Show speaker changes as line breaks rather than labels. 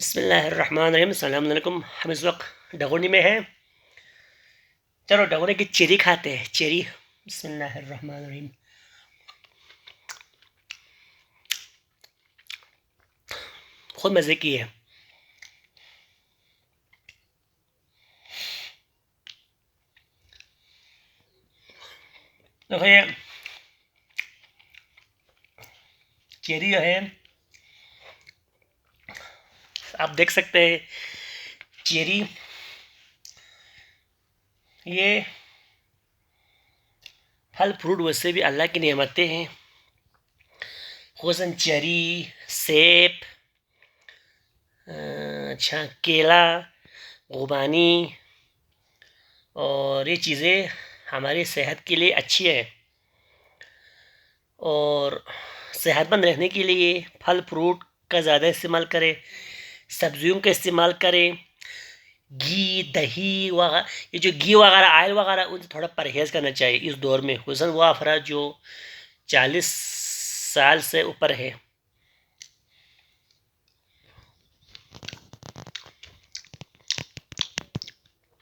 बिस्मिल्लाहिर्रहमानिर्रहीम। अस्सलाम वालेकुम। हम इस वक्त डगोनी में हैं। चलो डगोनी की चेरी खाते हैं। चेरी, बिस्मिल्लाहिर्रहमानिर्रहीम। बहुत मज़े की है। देखो ये चेरी जो है, आप देख सकते हैं चेरी, ये फल फ्रूट वैसे भी अल्लाह की नेमतें हैं। खुसन चेरी, सेब, अच्छा केला, खुबानी, और ये चीज़ें हमारी सेहत के लिए अच्छी है। और सेहतमंद रहने के लिए फल फ्रूट का ज़्यादा इस्तेमाल करें, सब्जियों का इस्तेमाल करें। घी दही वगैरह, ये जो घी वगैरह आयल वगैरह, उनसे थोड़ा परहेज़ करना चाहिए इस दौर में। हुसन वो अफराद जो 40 साल से ऊपर है